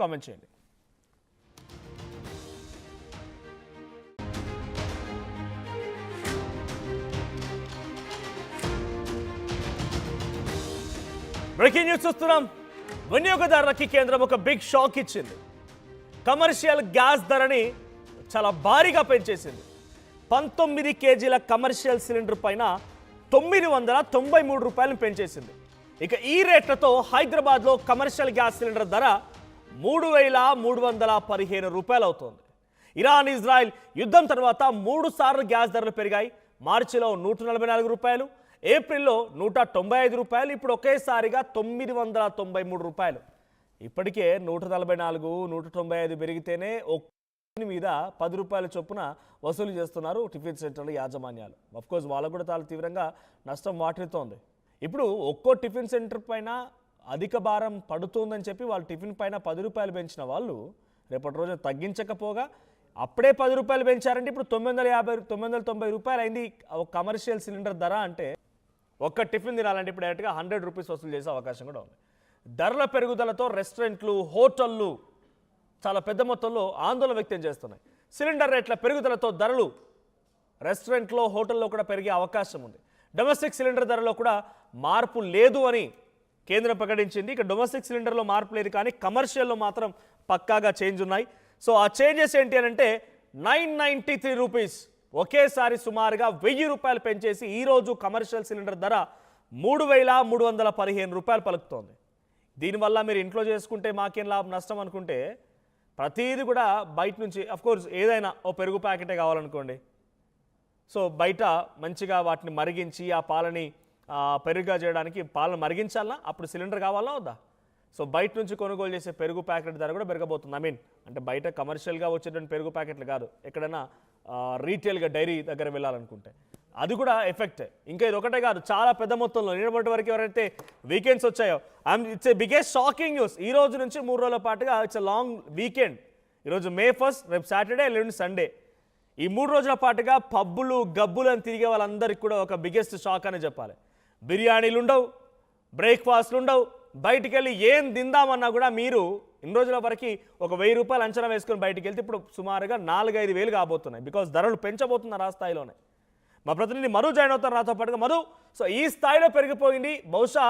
Comment చేయండి. Breaking news చూస్తున్నాం. వినియోగదారులకి కేంద్రం ఒక బిగ్ షాక్ ఇచ్చింది. కమర్షియల్ గ్యాస్ ధరని చాలా భారీగా పెంచేసింది. 19 కేజీల కమర్షియల్ సిలిండర్ పైన 993 రూపాయలను పెంచేసింది. ఇక ఈ రేట్లతో హైదరాబాద్లో కమర్షియల్ గ్యాస్ సిలిండర్ ధర 3,315 రూపాయలు అవుతోంది. ఇరాన్ ఇజ్రాయెల్ యుద్ధం తర్వాత 3 సార్లు గ్యాస్ ధరలు పెరిగాయి. మార్చిలో 144 రూపాయలు, ఏప్రిల్లో 195 రూపాయలు, ఇప్పుడు ఒకేసారిగా 993 రూపాయలు. ఇప్పటికే 144, 195 పెరిగితేనే మీద 10 రూపాయల చొప్పున వసూలు చేస్తున్నారు టిఫిన్ సెంటర్ల యాజమాన్యాలు. అఫ్కోర్స్ వాళ్ళకు కూడా చాలా తీవ్రంగా నష్టం వాటిల్తోంది. ఇప్పుడు ఒక్కో టిఫిన్ సెంటర్ పైన అధిక భారం పడుతుందని చెప్పి వాళ్ళు టిఫిన్ పైన 10 రూపాయలు పెంచిన వాళ్ళు రేపటి రోజున తగ్గించకపోగా అప్పుడే 10 రూపాయలు పెంచారంటే ఇప్పుడు 990 రూపాయలు అయింది ఒక కమర్షియల్ సిలిండర్ ధర. అంటే ఒక్క టిఫిన్ తినాలంటే ఇప్పుడు డైరెక్ట్గా 100 రూపీస్ వసూలు చేసే అవకాశం కూడా ఉంది. ధరల పెరుగుదలతో రెస్టారెంట్లు, హోటళ్ళు చాలా పెద్ద మొత్తంలో ఆందోళన వ్యక్తం చేస్తున్నాయి. సిలిండర్ రేట్ల పెరుగుదలతో ధరలు రెస్టారెంట్లో, హోటల్లో కూడా పెరిగే అవకాశం ఉంది. డొమెస్టిక్ సిలిండర్ ధరలో కూడా మార్పు లేదు అని కేంద్రం ప్రకటించింది. ఇక డొమెస్టిక్ సిలిండర్లో మార్పు లేదు, కానీ కమర్షియల్లో మాత్రం పక్కాగా చేంజ్ ఉన్నాయి. సో ఆ చేంజెస్ ఏంటి అని అంటే 993 రూపీస్ ఒకేసారి సుమారుగా 1000 రూపాయలు పెంచేసి ఈరోజు కమర్షియల్ సిలిండర్ ధర 3,315 రూపాయలు పలుకుతోంది. దీనివల్ల మీరు ఇంట్లో చేసుకుంటే మాకేం లాభం నష్టం అనుకుంటే ప్రతిదీ కూడా బయట నుంచి, అఫ్కోర్స్ ఏదైనా ఓ పెరుగు ప్యాకెటే కావాలనుకోండి, సో బయట మంచిగా వాటిని మరిగించి ఆ పాలని పెరుగుగా చేయడానికి పాలను మరిగించాలా, అప్పుడు సిలిండర్ కావాలా వద్దా? సో బయట నుంచి కొనుగోలు చేసే పెరుగు ప్యాకెట్ ధర కూడా పెరగబోతుంది. అంటే బయట కమర్షియల్గా వచ్చేటువంటి పెరుగు ప్యాకెట్లు కాదు, ఎక్కడైనా రీటైల్గా డైరీ దగ్గర వెళ్ళాలనుకుంటే అది కూడా ఎఫెక్టే. ఇంకా ఇది ఒకటే కాదు, చాలా పెద్ద మొత్తంలో నిన్నటి వరకు ఎవరైతే వీకెండ్స్ వచ్చాయో it's a biggest shocking news. ఈ రోజు నుంచి 3 రోజుల పాటుగా ఇట్స్ ఎ లాంగ్ వీకెండ్. ఈరోజు May 1, రేపు సాటర్డే, ఎల్లుండి సండే. ఈ 3 రోజుల పాటుగా పబ్బులు, గబ్బులు అని తిరిగే వాళ్ళందరికీ కూడా ఒక బిగ్గెస్ట్ షాక్ అని చెప్పాలి. బిర్యానీలు ఉండవు, బ్రేక్ఫాస్ట్లు ఉండవు, బయటికి వెళ్ళి ఏం తిందామన్నా కూడా మీరు ఇన్ని రోజుల వరకు ఒక 1000 రూపాయలు అంచనా వేసుకొని బయటికి వెళ్తే ఇప్పుడు సుమారుగా 4-5 వేలు కాబోతున్నాయి. బికాస్ ధరలు పెంచబోతున్నారు ఆ స్థాయిలోనే. మా ప్రతినిధి మధు జాయిన్ అవుతారు నాతో పాటుగా. మధు, సో ఈ స్థాయిలో పెరిగిపోయింది. బహుశా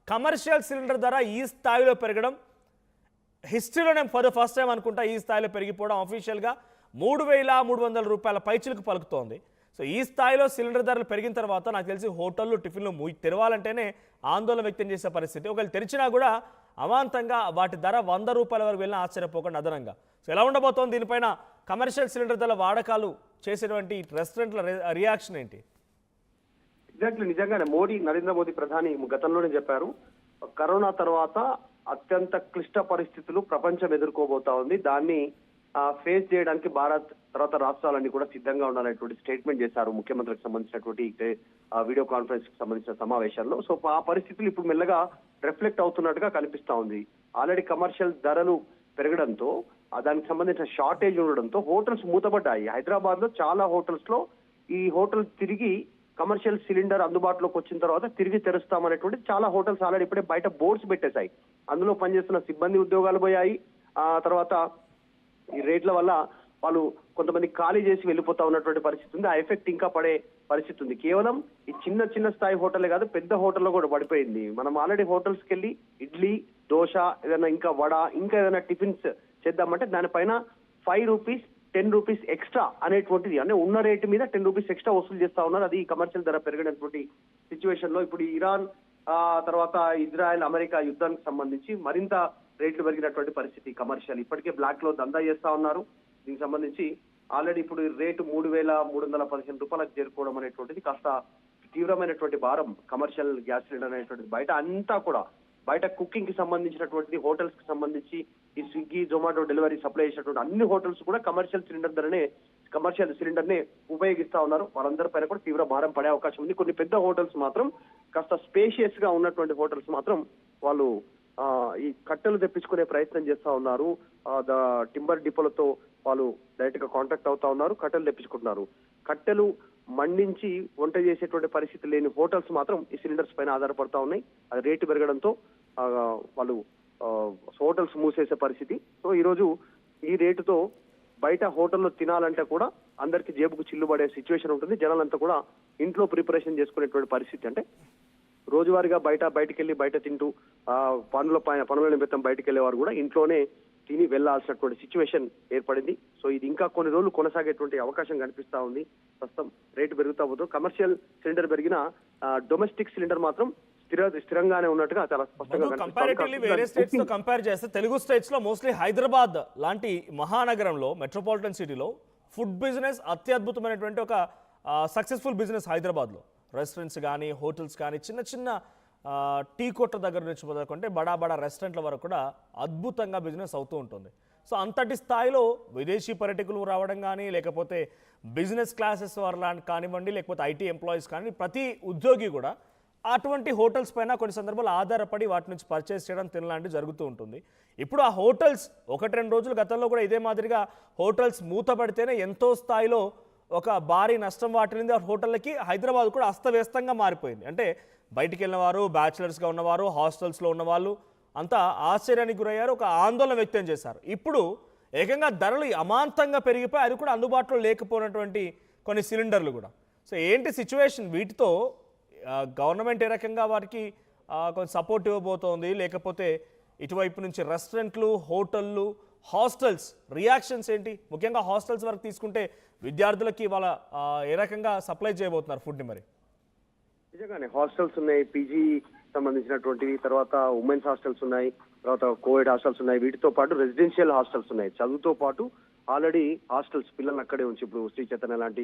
కమర్షియల్ సిలిండర్ ధర ఈ స్థాయిలో పెరగడం హిస్టరీలోనే ఫర్ ద ఫస్ట్ టైం అనుకుంటా. ఈ స్థాయిలో పెరిగిపోవడం అఫీషియల్గా 3,300 రూపాయల పైచిలకు పలుకుతోంది. సో ఈ స్థాయిలో సిలిండర్ ధరలు పెరిగిన తర్వాత నాకు తెలిసి హోటళ్ళు, టిఫిన్లు తెరవాలంటేనే ఆందోళన వ్యక్తం చేసే పరిస్థితి. ఒకవేళ తెరిచినా కూడా అమాంతంగా వాటి ధర 100 రూపాయల వరకు వెళ్ళినా ఆశ్చర్యపోకుండా అదనంగా. సో ఎలా ఉండబోతోంది దీనిపైన కమర్షియల్ సిలిండర్ ధరల వాడకాలు చేసేటువంటి రెస్టారెంట్ల రియాక్షన్ ఏంటి? ఎగ్జాక్ట్లీ, నిజంగానే నరేంద్ర మోదీ ప్రధాని గతంలోనే చెప్పారు, కరోనా తర్వాత అత్యంత క్లిష్ట పరిస్థితులు ప్రపంచం ఎదుర్కోబోతా ఉంది. దాన్ని ఫేస్ చేయడానికి భారత్ తర్వాత రాష్ట్రాలన్నీ కూడా సిద్ధంగా ఉండాలనేటువంటి స్టేట్మెంట్ చేశారు ముఖ్యమంత్రికి సంబంధించినటువంటి వీడియో కాన్ఫరెన్స్ కి సంబంధించిన సమావేశాల్లో. సో ఆ పరిస్థితులు ఇప్పుడు మెల్లగా రిఫ్లెక్ట్ అవుతున్నట్టుగా కనిపిస్తా ఉంది. ఆల్రెడీ కమర్షియల్ ధరలు పెరగడంతో, దానికి సంబంధించిన షార్టేజ్ ఉండడంతో హోటల్స్ మూతపడ్డాయి. హైదరాబాద్ లో చాలా హోటల్స్ లో ఈ హోటల్ తిరిగి కమర్షియల్ సిలిండర్ అందుబాటులోకి వచ్చిన తర్వాత తిరిగి తెరుస్తామనేటువంటి చాలా హోటల్స్ ఆల్రెడీ ఇప్పుడే బయట బోర్డ్స్ పెట్టేశాయి. అందులో పనిచేస్తున్న సిబ్బంది ఉద్యోగాలు పోయాయి. తర్వాత ఈ రేట్ల వల్ల వాళ్ళు కొంతమంది ఖాళీ చేసి వెళ్ళిపోతా ఉన్నటువంటి పరిస్థితి ఉంది. ఆ ఎఫెక్ట్ ఇంకా పడే పరిస్థితి ఉంది. కేవలం ఈ చిన్న స్థాయి హోటలే కాదు, పెద్ద హోటల్లో కూడా పడిపోయింది. మనం ఆల్రెడీ హోటల్స్కి వెళ్ళి ఇడ్లీ, దోశ, ఏదైనా ఇంకా వడ, ఇంకా ఏదైనా టిఫిన్స్ చేద్దామంటే దానిపైన 5 రూపీస్ 10 రూపీస్ ఎక్స్ట్రా అనేటువంటిది, అంటే ఉన్న రేటు మీద 10 రూపీస్ ఎక్స్ట్రా వసూలు చేస్తా ఉన్నారు. అది కమర్షియల్ ధర పెరిగినటువంటి సిచ్యువేషన్ లో ఇప్పుడు ఇరాన్ తర్వాత ఇజ్రాయెల్, అమెరికా యుద్ధానికి సంబంధించి మరింత రేట్లు పెరిగినటువంటి పరిస్థితి. కమర్షియల్ ఇప్పటికే బ్లాక్ లో దందా చేస్తా ఉన్నారు. దీనికి సంబంధించి ఆల్రెడీ ఇప్పుడు రేటు 3,315 రూపాయలకు చేరుకోవడం అనేటువంటిది కాస్త తీవ్రమైనటువంటి భారం కమర్షియల్ గ్యాస్ సిలిండర్ అనేటువంటిది. బయట అంతా కూడా బయట కుకింగ్ కి సంబంధించినటువంటి హోటల్స్ కి సంబంధించి ఈ స్విగ్గీ, జొమాటో డెలివరీ సప్లై చేసినటువంటి అన్ని హోటల్స్ కూడా కమర్షియల్ సిలిండర్ నే ఉపయోగిస్తా ఉన్నారు. వాళ్ళందరి పైన కూడా తీవ్ర భారం పడే అవకాశం ఉంది. కొన్ని పెద్ద హోటల్స్ మాత్రం, కాస్త స్పేషియస్ గా ఉన్నటువంటి హోటల్స్ మాత్రం వాళ్ళు ఈ కట్టెలు తెప్పించుకునే ప్రయత్నం చేస్తా ఉన్నారు. టింబర్ డిపోలతో వాళ్ళు డైరెక్ట్ గా కాంటాక్ట్ అవుతా ఉన్నారు, కట్టెలు తెప్పించుకుంటున్నారు. కట్టెలు మండించి వంట చేసేటువంటి పరిస్థితి లేని హోటల్స్ మాత్రం ఈ సిలిండర్స్ పైన ఆధారపడతా ఉన్నాయి. అది రేటు పెరగడంతో వాళ్ళు హోటల్స్ మూసేసే పరిస్థితి. సో ఈ రోజు ఈ రేటుతో బయట హోటల్లో తినాలంటే కూడా అందరికి జేబుకు చిల్లుబడే సిచ్యువేషన్ ఉంటుంది. జనాలంతా కూడా ఇంట్లో ప్రిపరేషన్ చేసుకునేటువంటి పరిస్థితి. అంటే రోజువారీగా బయటికి వెళ్ళి బయట తింటూ పనుల నిమిత్తం బయటికి వెళ్ళేవారు కూడా ఇంట్లోనే తిని వెళ్లాల్సినటువంటి సిచ్యువేషన్ ఏర్పడింది. సో ఇది ఇంకా కొన్ని రోజులు కొనసాగేటువంటి అవకాశం కనిపిస్తా ఉంది. ప్రస్తుతం రేటు పెరుగుతా పోతుంది. కమర్షియల్ సిలిండర్ పెరిగిన డొమెస్టిక్ సిలిండర్ మాత్రం స్థిరంగానే ఉన్నట్టుగా చాలా స్పష్టంగా కంపారిటివ్లీ వేరే స్టేట్స్ తో కంపేర్ చేస్తే తెలుగు స్టేట్స్ లో మోస్ట్లీ హైదరాబాద్ లాంటి మహానగరంలో మెట్రోపాలిటన్ సిటీలో ఫుడ్ బిజినెస్ అత్యద్భుతమైనటువంటి ఒక సక్సెస్ఫుల్ బిజినెస్ హైదరాబాద్లో. రెస్టారెంట్స్ కానీ హోటల్స్ కానీ చిన్న చిన్న టీ కొట్ల దగ్గర నుంచి మొదలుకుంటే బడా బడా రెస్టారెంట్ల వరకు కూడా అద్భుతంగా బిజినెస్ అవుతూ ఉంటుంది. సో అంతటి స్థాయిలో విదేశీ పర్యాటకులు రావడం కానీ లేకపోతే బిజినెస్ క్లాసెస్ వారు కానివ్వండి లేకపోతే ఐటీ ఎంప్లాయీస్ కానీ ప్రతి ఉద్యోగి కూడా అటువంటి హోటల్స్ పైన కొన్ని సందర్భాలు ఆధారపడి వాటి నుంచి పర్చేస్ చేయడం తినలాంటివి జరుగుతూ ఉంటుంది. ఇప్పుడు ఆ హోటల్స్ 1-2 రోజులు గతంలో కూడా ఇదే మాదిరిగా హోటల్స్ మూతపడితేనే ఎంతో స్థాయిలో ఒక భారీ నష్టం వాటిల్లింది ఆ హోటళ్ళకి. హైదరాబాద్ కూడా అస్తవ్యస్తంగా మారిపోయింది. అంటే బయటికి వెళ్ళిన వారు, బ్యాచిలర్స్గా ఉన్నవారు, హాస్టల్స్లో ఉన్నవాళ్ళు అంతా ఆశ్చర్యానికి గురయ్యారు, ఒక ఆందోళన వ్యక్తం చేశారు. ఇప్పుడు ఏకంగా ధరలు అమాంతంగా పెరిగిపోయి అది కూడా అందుబాటులో లేకపోయినటువంటి కొన్ని సిలిండర్లు కూడా. సో ఏంటి సిచ్యువేషన్? వీటితో గవర్నమెంట్ ఏ రకంగా వారికి కొంచెం సపోర్ట్ ఇవ్వబోతోంది, లేకపోతే ఇటువైపు నుంచి రెస్టారెంట్లు, హోటళ్ళు, హాస్టల్స్ రియాక్షన్స్ ఏంటి? ముఖ్యంగా హాస్టల్స్ వరకు తీసుకుంటే విద్యార్థులకి వాళ్ళ ఏ రకంగా సప్లై చేయబోతున్నారు ఫుడ్ని? మరి నిజంగానే హాస్టల్స్ ఉన్నాయి, పీజీ సంబంధించినటువంటివి, తర్వాత ఉమెన్స్ హాస్టల్స్ ఉన్నాయి, తర్వాత కోవిడ్ హాస్టల్స్ ఉన్నాయి, వీటితో పాటు రెసిడెన్షియల్ హాస్టల్స్ ఉన్నాయి. చదువుతో పాటు ఆల్రెడీ హాస్టల్స్ పిల్లల్ని అక్కడే ఉంచి ఇప్పుడు శ్రీ చైతన్య లాంటి